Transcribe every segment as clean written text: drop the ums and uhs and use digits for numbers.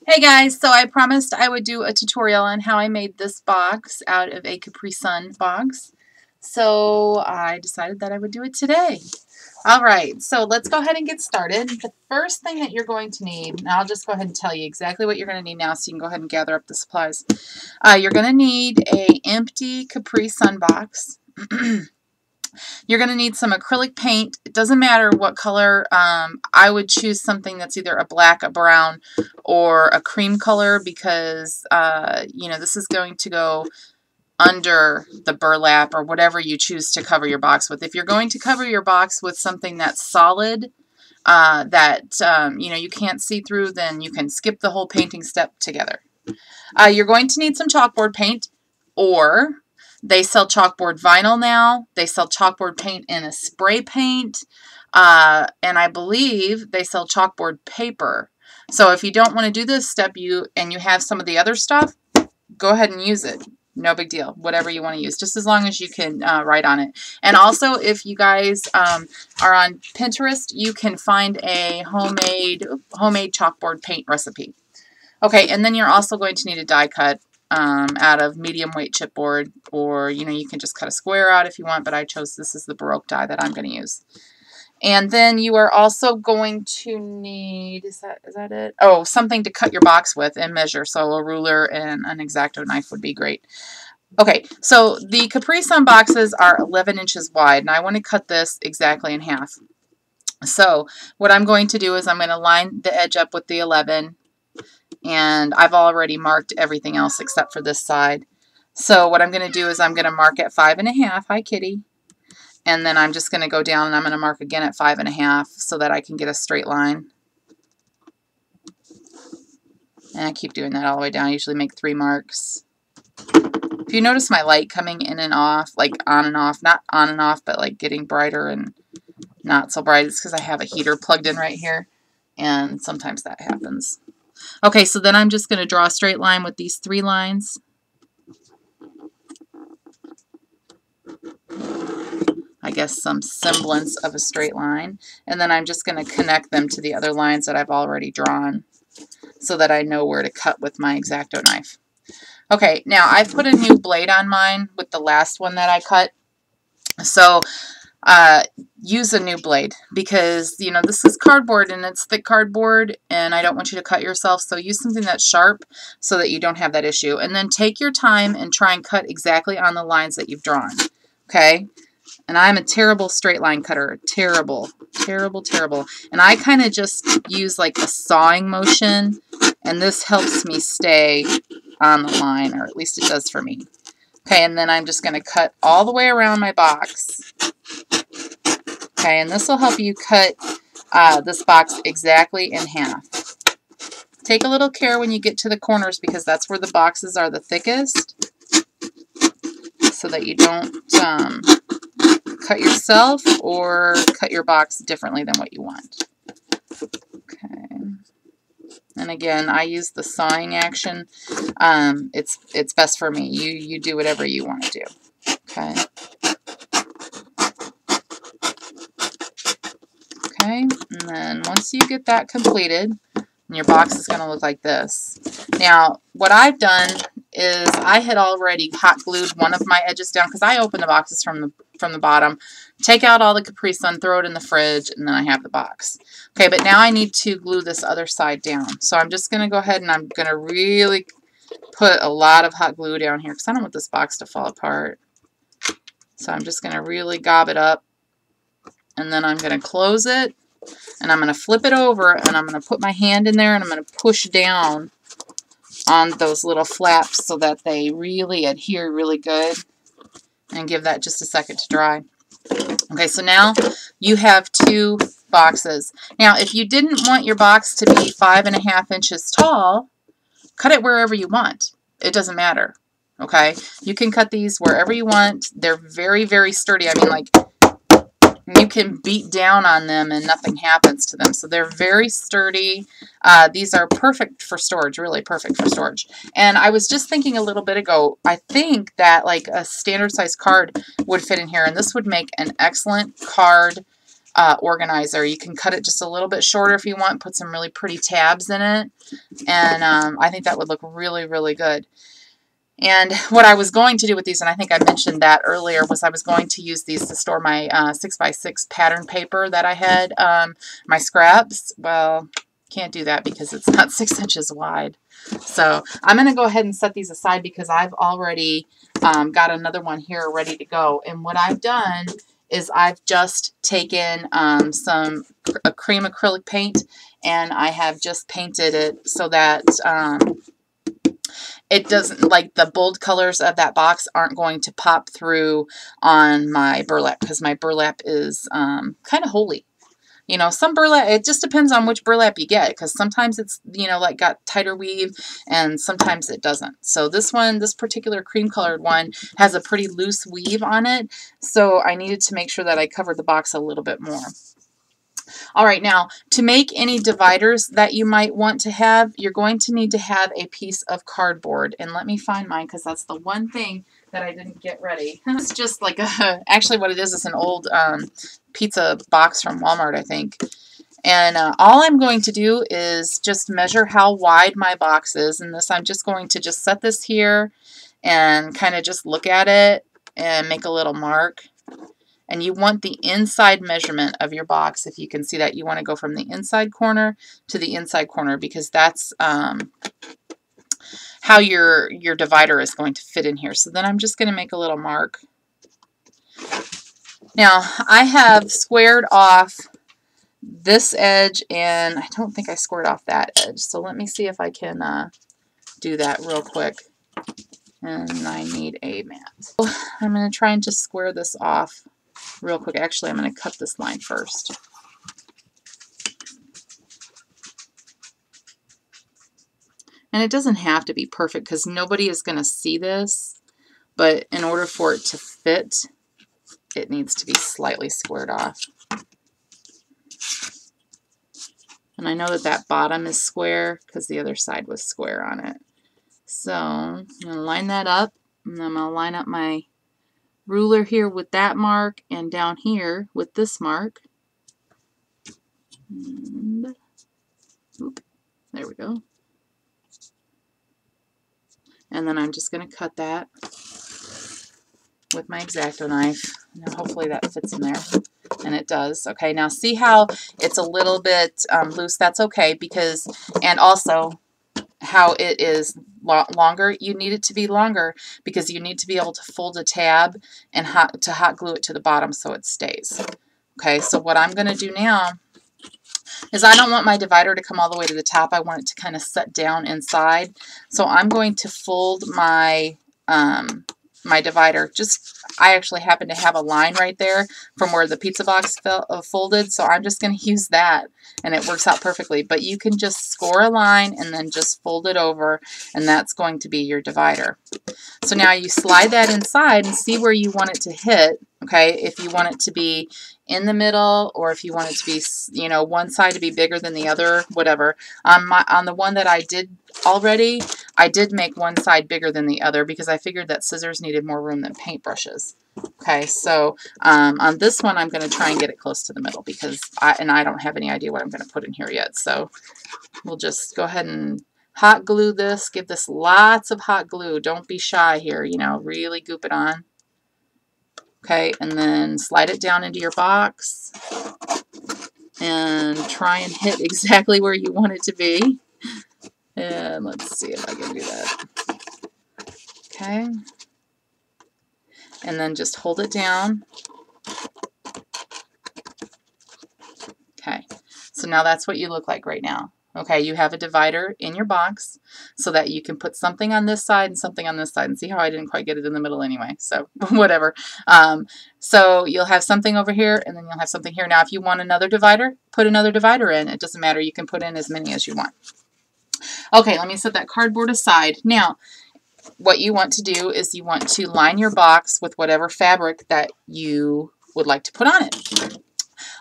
Hey guys, so I promised I would do a tutorial on how I made this box out of a Capri Sun box. So I decided that I would do it today. Alright, so let's go ahead and get started. The first thing that you're going to need, and I'll just go ahead and tell you exactly what you're going to need now so you can go ahead and gather up the supplies. You're going to need an empty Capri Sun box. You're going to need some acrylic paint. It doesn't matter what color. I would choose something that's either a black, a brown, or a cream color because, you know, this is going to go under the burlap or whatever you choose to cover your box with. If you're going to cover your box with something that's solid, you know, you can't see through, then you can skip the whole painting step together. You're going to need some chalkboard paint, or they sell chalkboard vinyl now. They sell chalkboard paint in a spray paint. And I believe they sell chalkboard paper. So if you don't want to do this step and you have some of the other stuff, go ahead and use it. No big deal. Whatever you want to use, just as long as you can write on it. And also, if you guys are on Pinterest, you can find a homemade chalkboard paint recipe. Okay, and then you're also going to need a die cut out of medium weight chipboard, or you know, you can just cut a square out if you want, but I chose this as the Baroque die that I'm going to use. And then you are also going to need, is that it? Oh, something to cut your box with and measure. So a ruler and an X-Acto knife would be great. Okay, so the Capri Sun boxes are 11 inches wide, and I want to cut this exactly in half. So what I'm going to do is I'm going to line the edge up with the 11, and I've already marked everything else except for this side. So what I'm going to do is I'm going to mark at 5.5. Hi, kitty. And then I'm just going to go down and I'm going to mark again at 5.5 so that I can get a straight line. And I keep doing that all the way down. I usually make 3 marks. If you notice my light coming in and off, like on and off, not on and off, but like getting brighter and not so bright, it's because I have a heater plugged in right here. And sometimes that happens. Okay, so then I'm just going to draw a straight line with these 3 lines. I guess some semblance of a straight line. And then I'm just going to connect them to the other lines that I've already drawn so that I know where to cut with my X-Acto knife. Okay, now I put a new blade on mine with the last one that I cut. So use a new blade because, you know, this is cardboard and it's thick cardboard and I don't want you to cut yourself. So use something that's sharp so that you don't have that issue. And then take your time and try and cut exactly on the lines that you've drawn. Okay? And I'm a terrible straight line cutter. Terrible. Terrible, terrible. And I kind of just use like a sawing motion, and this helps me stay on the line, or at least it does for me. Okay, and then I'm just going to cut all the way around my box. Okay, and this will help you cut this box exactly in half. Take a little care when you get to the corners because that's where the boxes are the thickest, so that you don't cut yourself or cut your box differently than what you want. Okay. And again, I use the sawing action. It's best for me. You do whatever you want to do. Okay. Okay. And then once you get that completed, your box is going to look like this. Now, what I've done is I had already hot glued one of my edges down because I open the boxes from the bottom, take out all the Capri Sun, throw it in the fridge, and then I have the box. Okay, but now I need to glue this other side down. So I'm just going to go ahead and I'm going to really put a lot of hot glue down here because I don't want this box to fall apart. So I'm just going to really gob it up, and then I'm going to close it, and I'm going to flip it over, and I'm going to put my hand in there, and I'm going to push down on those little flaps so that they really adhere really good, and give that just a second to dry. Okay, so now you have 2 boxes. Now, if you didn't want your box to be 5.5 inches tall, cut it wherever you want. It doesn't matter. Okay, you can cut these wherever you want. They're very, very sturdy. I mean, like, you can beat down on them and nothing happens to them. So they're very sturdy. These are perfect for storage, really perfect for storage. And I was just thinking a little bit ago, I think that like a standard size card would fit in here, and this would make an excellent card organizer. You can cut it just a little bit shorter if you want, put some really pretty tabs in it, and I think that would look really, really good. And what I was going to do with these, and I think I mentioned that earlier, was I was going to use these to store my 6x6 pattern paper that I had, my scraps. Well, can't do that because it's not 6 inches wide. So I'm going to go ahead and set these aside because I've already got another one here ready to go. And what I've done is I've just taken some cream acrylic paint, and I have just painted it so that it doesn't, like, the bold colors of that box aren't going to pop through on my burlap, because my burlap is kind of holy. You know, some burlap, it just depends on which burlap you get, because sometimes it's, you know, like got tighter weave, and sometimes it doesn't. So this one, this particular cream colored one, has a pretty loose weave on it, so I needed to make sure that I covered the box a little bit more. All right, now to make any dividers that you might want to have, you're going to need to have a piece of cardboard. And let me find mine because that's the one thing that I didn't get ready. It's just like actually what it is an old pizza box from Walmart, I think. And all I'm going to do is just measure how wide my box is. And this, I'm just going to just set this here and kind of just look at it and make a little mark. And you want the inside measurement of your box. If you can see that, you want to go from the inside corner to the inside corner, because that's how your divider is going to fit in here. So then I'm just going to make a little mark. Now, I have squared off this edge, and I don't think I squared off that edge. So let me see if I can do that real quick. And I need a mat. I'm going to try and just square this off real quick. Actually, I'm going to cut this line first. And it doesn't have to be perfect because nobody is going to see this, but in order for it to fit, it needs to be slightly squared off. And I know that that bottom is square because the other side was square on it. So I'm going to line that up, and I'm going to line up my ruler here with that mark, and down here with this mark. And, oop, there we go. And then I'm just going to cut that with my X-Acto knife. And hopefully that fits in there. And it does. Okay, now see how it's a little bit loose? That's okay, because, and also how it is longer, you need it to be longer because you need to be able to fold a tab and hot glue it to the bottom so it stays. Okay, so what I'm going to do now is I don't want my divider to come all the way to the top. I want it to kind of set down inside. So I'm going to fold my my divider. I actually happen to have a line right there from where the pizza box folded, so I'm just going to use that, and it works out perfectly. But you can just score a line and then just fold it over, and that's going to be your divider. So now you slide that inside and see where you want it to hit. Okay, if you want it to be in the middle, or if you want it to be, you know, one side to be bigger than the other, whatever. On the one that I did already, I did make one side bigger than the other because I figured that scissors needed more room than paintbrushes. Okay, so on this one, I'm going to try and get it close to the middle because I don't have any idea what I'm going to put in here yet. So we'll just go ahead and hot glue this. Give this lots of hot glue. Don't be shy here, you know, really goop it on. Okay, and then slide it down into your box and try and hit exactly where you want it to be. And let's see if I can do that. Okay. And then just hold it down. Okay, so now that's what you look like right now. Okay, you have a divider in your box so that you can put something on this side and something on this side. And see how I didn't quite get it in the middle anyway, so whatever. So you'll have something over here, and then you'll have something here. Now, if you want another divider, put another divider in. It doesn't matter. You can put in as many as you want. Okay, let me set that cardboard aside. Now, what you want to do is you want to line your box with whatever fabric that you would like to put on it.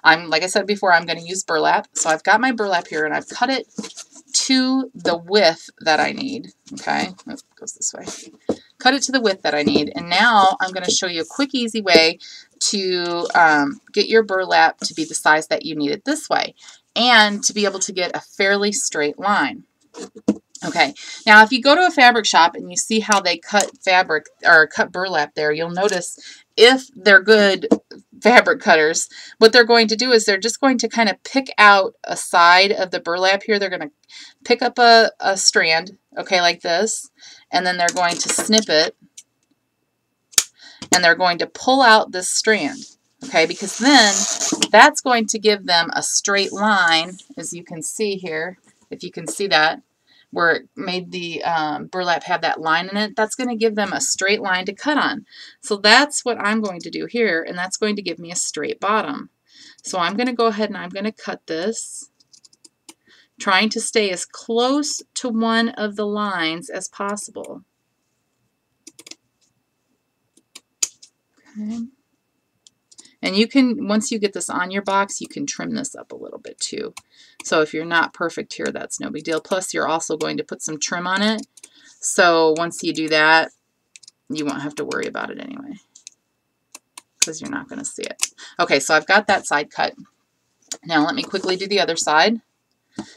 Like I said before, I'm going to use burlap. So I've got my burlap here, and I've cut it to the width that I need. Okay, it goes this way. cut it to the width that I need. And now I'm going to show you a quick, easy way to get your burlap to be the size that you need it this way, and to be able to get a fairly straight line. Okay, now if you go to a fabric shop and you see how they cut fabric or cut burlap there, you'll notice if they're good fabric cutters, what they're going to do is they're just going to kind of pick out a side of the burlap here. They're going to pick up a strand, okay, like this, and then they're going to snip it, and they're going to pull out this strand, okay, because then that's going to give them a straight line, as you can see here, if you can see that, where it made the burlap have that line in it. That's going to give them a straight line to cut on. So that's what I'm going to do here, and that's going to give me a straight bottom. So I'm going to go ahead and I'm going to cut this, trying to stay as close to one of the lines as possible. Okay. And you can, once you get this on your box, you can trim this up a little bit too. So if you're not perfect here, that's no big deal. Plus, you're also going to put some trim on it. So once you do that, you won't have to worry about it anyway, because you're not going to see it. Okay, so I've got that side cut. Now let me quickly do the other side.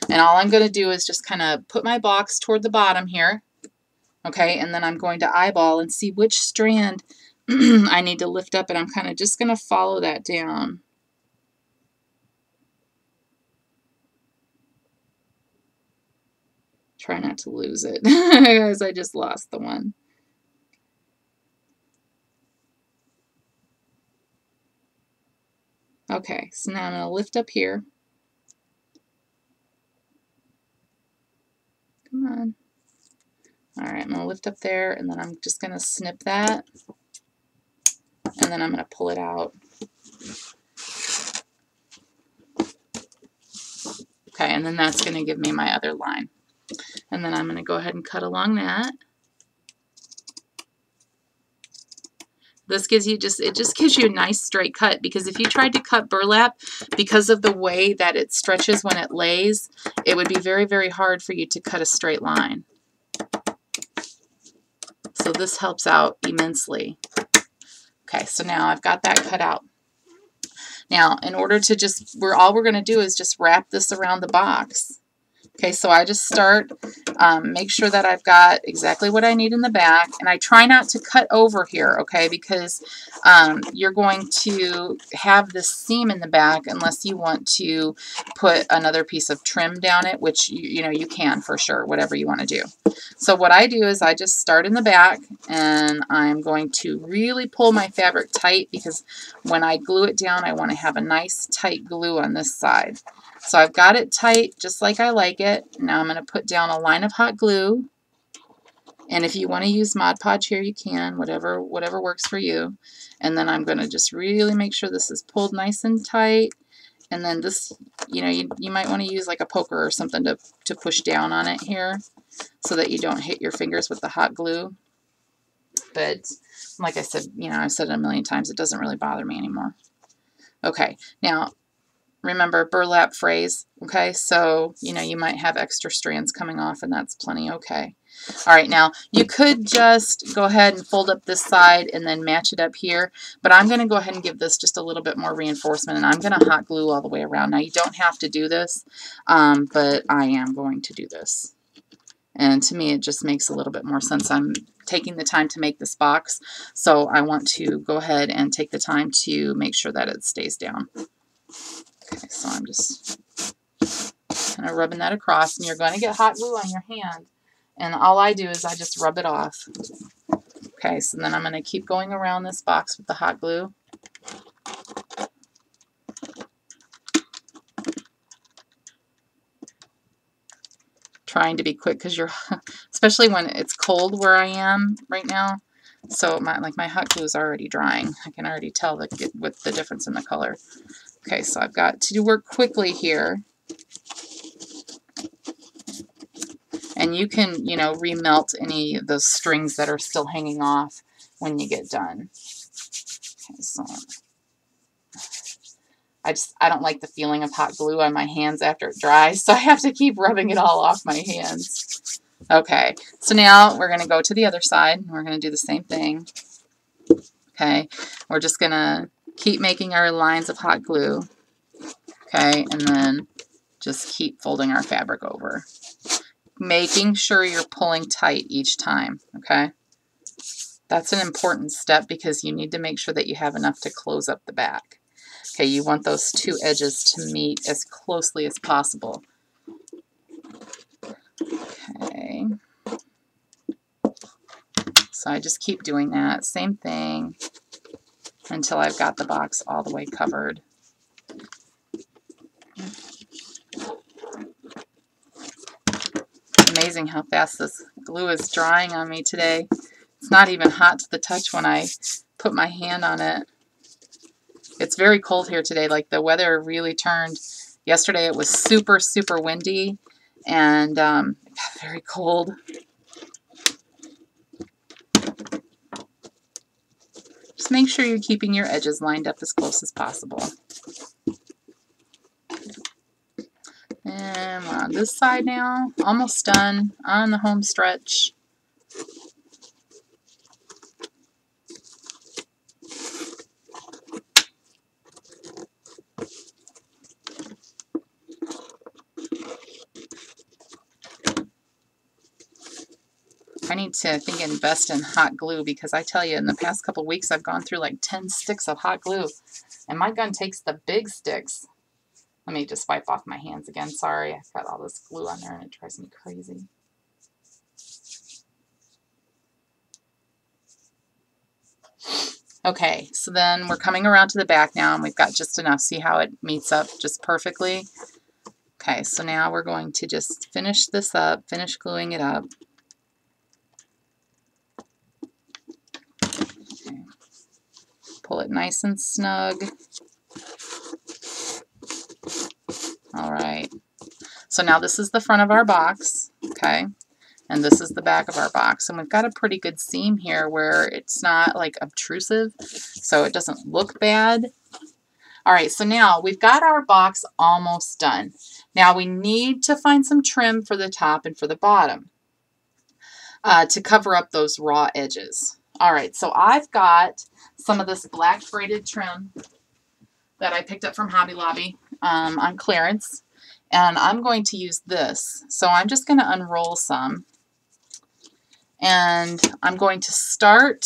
And all I'm going to do is just kind of put my box toward the bottom here. Okay, and then I'm going to eyeball and see which strand I need to lift up, and I'm kind of just going to follow that down. Try not to lose it, because I just lost the one. Okay, so now I'm going to lift up here. Come on. All right, I'm going to lift up there, and then I'm just going to snip that. And then I'm going to pull it out. Okay, and then that's going to give me my other line. And then I'm going to go ahead and cut along that. This gives you it just gives you a nice straight cut, because if you tried to cut burlap, because of the way that it stretches when it lays, it would be very, very hard for you to cut a straight line. So this helps out immensely. Okay, so now I've got that cut out. Now, in order to all we're going to do is just wrap this around the box. Okay, so I just start, make sure that I've got exactly what I need in the back, and I try not to cut over here, okay, because you're going to have this seam in the back unless you want to put another piece of trim down it, which, you know, you can for sure, whatever you want to do. So what I do is I just start in the back, and I'm going to really pull my fabric tight, because when I glue it down, I want to have a nice tight glue on this side. So I've got it tight just like I like it. Now I'm going to put down a line of hot glue. And if you want to use Mod Podge here, you can, whatever works for you. And then I'm going to just really make sure this is pulled nice and tight. And then this, you know, you might want to use like a poker or something to push down on it here so that you don't hit your fingers with the hot glue. But like I said, you know, I've said it a million times, it doesn't really bother me anymore. Okay, now remember, burlap frays, okay? So, you know, you might have extra strands coming off, and that's plenty okay. All right, now, you could just go ahead and fold up this side and then match it up here, but I'm going to go ahead and give this just a little bit more reinforcement, and I'm going to hot glue all the way around. Now, you don't have to do this, but I am going to do this. And to me, it just makes a little bit more sense. I'm taking the time to make this box, so I want to go ahead and take the time to make sure that it stays down. Okay, so I'm just kind of rubbing that across, and you're going to get hot glue on your hand, and all I do is I just rub it off. Okay, so then I'm going to keep going around this box with the hot glue. Trying to be quick, because you're, especially when it's cold where I am right now. So my hot glue is already drying. I can already tell with the difference in the color. Okay, so I've got to work quickly here. And you can, you know, remelt any of those strings that are still hanging off when you get done. Okay, so I don't like the feeling of hot glue on my hands after it dries, so I have to keep rubbing it all off my hands. Okay, so now we're going to go to the other side. We're going to do the same thing. Okay, we're just going to keep making our lines of hot glue. Okay, and then just keep folding our fabric over. Making sure you're pulling tight each time, okay? That's an important step because you need to make sure that you have enough to close up the back. Okay, you want those two edges to meet as closely as possible. Okay. So I just keep doing that, same thing, until I've got the box all the way covered. Amazing how fast this glue is drying on me today. It's not even hot to the touch when I put my hand on it. It's very cold here today. Like, the weather really turned. Yesterday it was super, super windy and very cold. Just make sure you're keeping your edges lined up as close as possible. And we're on this side now. Almost done on the home stretch. I need to, I think, invest in hot glue because I tell you, in the past couple weeks, I've gone through like 10 sticks of hot glue. And my gun takes the big sticks. Let me just wipe off my hands again. Sorry, I've got all this glue on there and it drives me crazy. Okay, so then we're coming around to the back now and we've got just enough. See how it meets up just perfectly? Okay, so now we're going to just finish this up, finish gluing it up. Okay. Pull it nice and snug. All right, so now this is the front of our box, okay, and this is the back of our box, and we've got a pretty good seam here where it's not like obtrusive, so it doesn't look bad. All right, so now we've got our box almost done. Now we need to find some trim for the top and for the bottom to cover up those raw edges. All right, so I've got some of this black braided trim that I picked up from Hobby Lobby on clearance, and I'm going to use this. So I'm just going to unroll some, and I'm going to start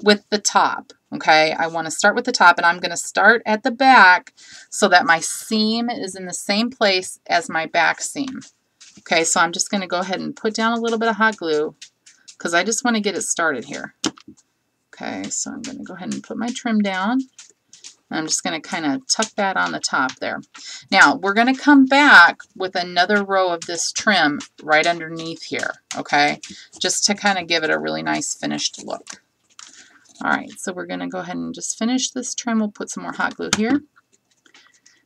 with the top. Okay, I want to start with the top, and I'm going to start at the back so that my seam is in the same place as my back seam. Okay, so I'm just going to go ahead and put down a little bit of hot glue because I just want to get it started here. Okay, so I'm going to go ahead and put my trim down. I'm just going to kind of tuck that on the top there. Now, we're going to come back with another row of this trim right underneath here, okay, just to kind of give it a really nice finished look. All right, so we're going to go ahead and just finish this trim. We'll put some more hot glue here.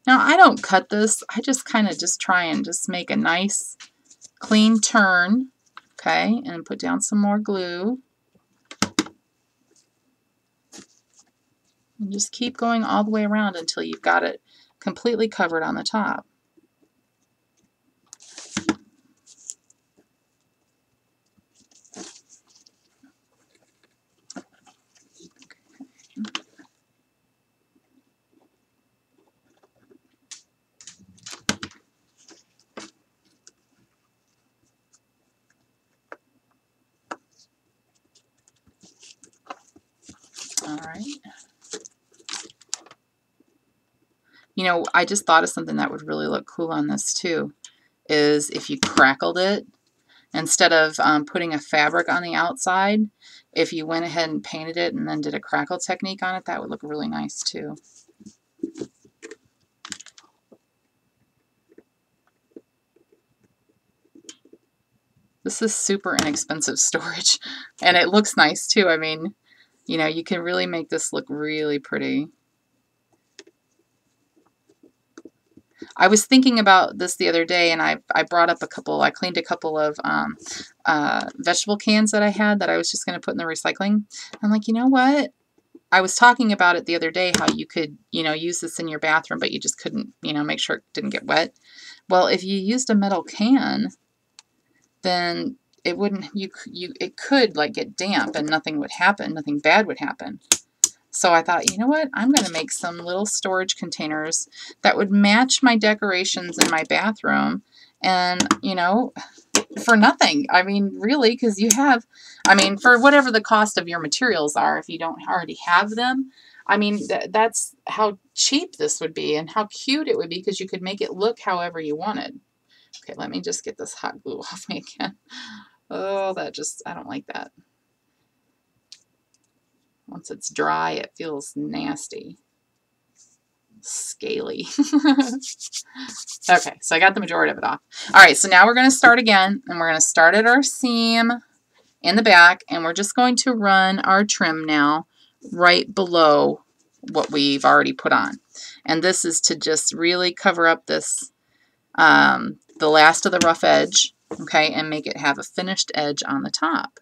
Now, I don't cut this. I just kind of just try and just make a nice clean turn, okay, and put down some more glue. And just keep going all the way around until you've got it completely covered on the top. All right. You know, I just thought of something that would really look cool on this too, is if you crackled it. Instead of putting a fabric on the outside, if you went ahead and painted it and then did a crackle technique on it, that would look really nice too. This is super inexpensive storage, and it looks nice too. I mean, you know, you can really make this look really pretty. I was thinking about this the other day, and I brought up a couple, I cleaned a couple of vegetable cans that I had that I was just going to put in the recycling. I'm like, you know what? I was talking about it the other day, how you could, you know, use this in your bathroom, but you just couldn't, you know, make sure it didn't get wet. Well, if you used a metal can, then it wouldn't, it could like get damp and nothing would happen, nothing bad would happen. So I thought, you know what, I'm going to make some little storage containers that would match my decorations in my bathroom, and, you know, for nothing. I mean, really, because you have, I mean, for whatever the cost of your materials are, if you don't already have them, I mean, that's how cheap this would be and how cute it would be, because you could make it look however you wanted. Okay, let me just get this hot glue off me again. Oh, that just, I don't like that. Once it's dry, it feels nasty. Scaly. Okay, so I got the majority of it off. All right, so now we're going to start again, and we're going to start at our seam in the back, and we're just going to run our trim now right below what we've already put on. And this is to just really cover up this, the last of the rough edge, okay, and make it have a finished edge on the top.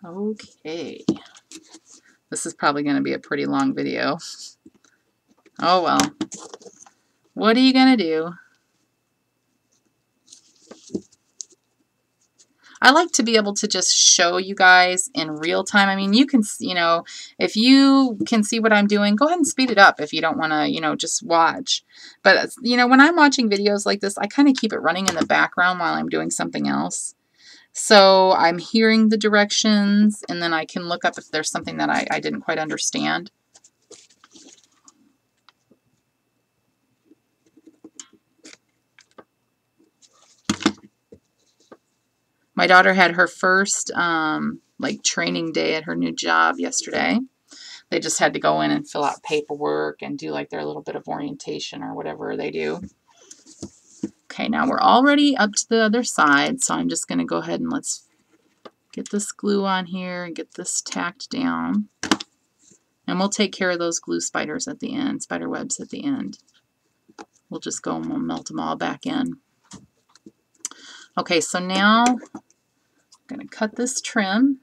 Okay, this is probably going to be a pretty long video. Oh well, what are you going to do? I like to be able to just show you guys in real time. I mean, you can, you know, if you can see what I'm doing, go ahead and speed it up if you don't want to, you know, just watch. But, you know, when I'm watching videos like this, I kind of keep it running in the background while I'm doing something else. So I'm hearing the directions, and then I can look up if there's something that I didn't quite understand. My daughter had her first like training day at her new job yesterday. They just had to go in and fill out paperwork and do like their little bit of orientation or whatever they do. Okay, now we're already up to the other side, so I'm just going to go ahead and let's get this glue on here and get this tacked down. And we'll take care of those glue spiders at the end, spider webs at the end. We'll just go and we'll melt them all back in. Okay, so now I'm going to cut this trim.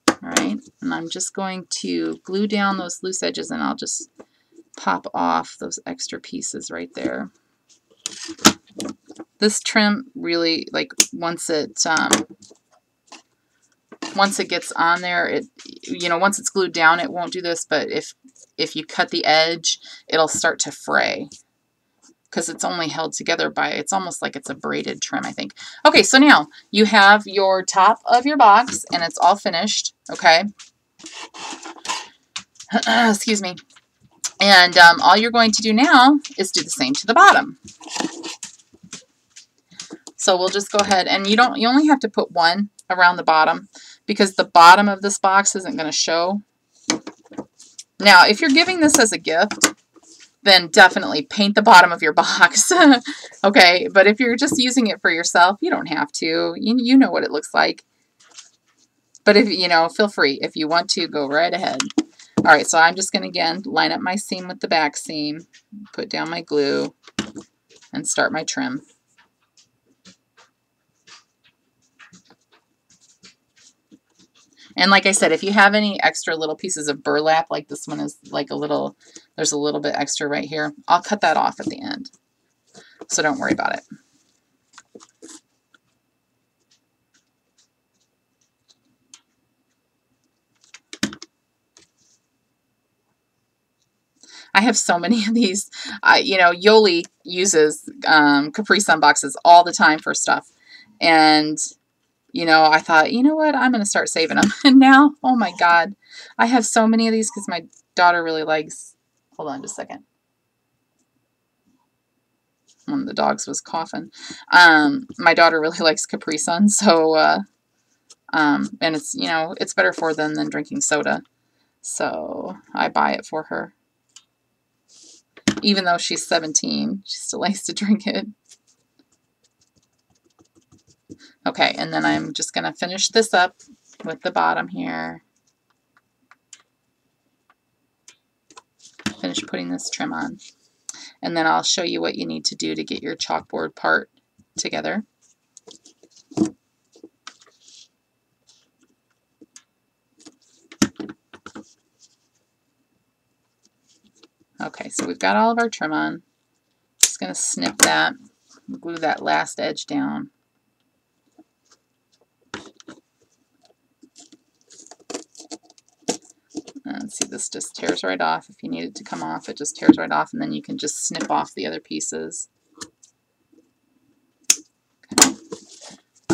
All right, and I'm just going to glue down those loose edges, and I'll just pop off those extra pieces right there. This trim really, like, once it gets on there, it, you know, once it's glued down, it won't do this, but if you cut the edge, it'll start to fray because it's only held together by, it's almost like it's a braided trim, I think. Okay, so now you have your top of your box, and it's all finished, okay? Excuse me. And all you're going to do now is do the same to the bottom. So we'll just go ahead, and you only have to put one around the bottom because the bottom of this box isn't going to show. Now, if you're giving this as a gift, then definitely paint the bottom of your box. Okay, but if you're just using it for yourself, you don't have to. You know what it looks like. But if, you know, feel free. If you want to, go right ahead. All right, so I'm just going to, again, line up my seam with the back seam, put down my glue, and start my trim. And like I said, if you have any extra little pieces of burlap, like this one is like a little, there's a little bit extra right here, I'll cut that off at the end. So don't worry about it. I have so many of these. You know, Yoli uses Capri Sun boxes all the time for stuff. And you know, I thought, you know what, I'm going to start saving them. And now, oh my God, I have so many of these because my daughter really likes, hold on just a second. One of the dogs was coughing. My daughter really likes Capri Sun, so, and it's, you know, it's better for them than drinking soda. So I buy it for her. Even though she's 17, she still likes to drink it. Okay, and then I'm just going to finish this up with the bottom here. Finish putting this trim on. And then I'll show you what you need to do to get your chalkboard part together. Okay, so we've got all of our trim on. Just going to snip that, glue that last edge down. And see, this just tears right off. If you need it to come off, it just tears right off, and then you can just snip off the other pieces. Okay.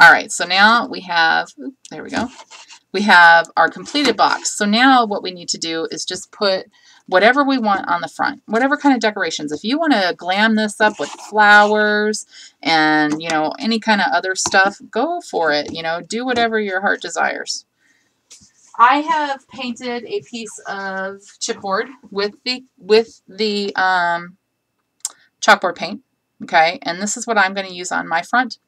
All right, so now we have, there we go. We have our completed box. So now what we need to do is just put whatever we want on the front, whatever kind of decorations. If you want to glam this up with flowers and, you know, any kind of other stuff, go for it. You know, do whatever your heart desires. I have painted a piece of chipboard with the chalkboard paint, okay? And this is what I'm going to use on my front.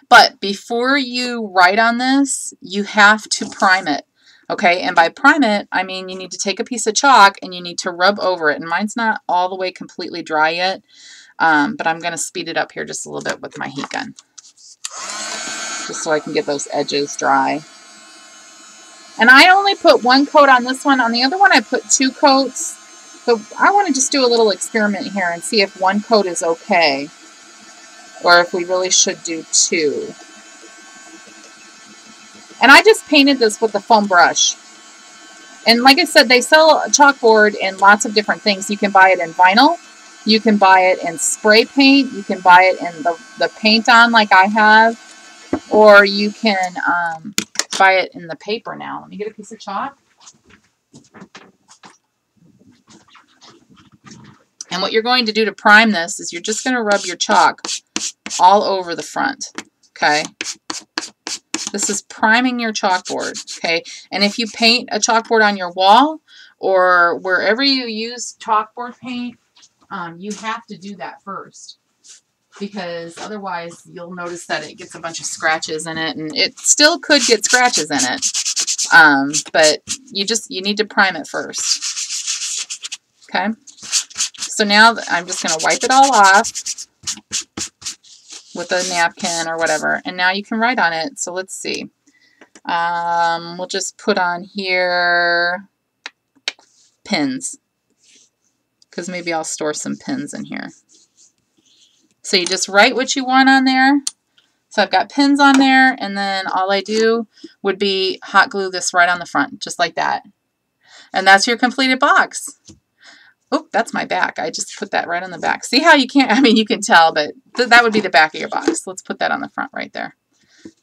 But before you write on this, you have to prime it, okay? And by prime it, I mean you need to take a piece of chalk and you need to rub over it. And mine's not all the way completely dry yet, but I'm going to speed it up here just a little bit with my heat gun, just so I can get those edges dry. And I only put one coat on this one. On the other one, I put 2 coats. But I want to just do a little experiment here and see if 1 coat is okay, or if we really should do 2. And I just painted this with the foam brush. And like I said, they sell chalkboard in lots of different things. You can buy it in vinyl. You can buy it in spray paint. You can buy it in the paint on like I have. Or you can buy it in the paper now. Let me get a piece of chalk. And what you're going to do to prime this is you're just going to rub your chalk all over the front, okay? This is priming your chalkboard, okay? And if you paint a chalkboard on your wall or wherever you use chalkboard paint, you have to do that first, because otherwise you'll notice that it gets a bunch of scratches in it, and it still could get scratches in it. But you need to prime it first, okay? So now I'm just going to wipe it all off with a napkin or whatever. And now you can write on it. So let's see. We'll just put on here pins, because maybe I'll store some pins in here. So you just write what you want on there. So I've got pins on there, and then all I do would be hot glue this right on the front, just like that. And that's your completed box. Oh, that's my back. I just put that right on the back. See how you can't, I mean, you can tell, but that would be the back of your box. Let's put that on the front right there.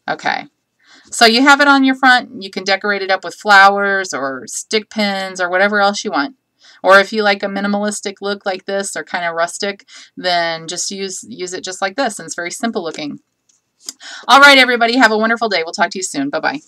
Okay. So you have it on your front. You can decorate it up with flowers or stick pins or whatever else you want. Or if you like a minimalistic look like this or kind of rustic, then just use it just like this. And it's very simple looking. All right, everybody. Have a wonderful day. We'll talk to you soon. Bye-bye.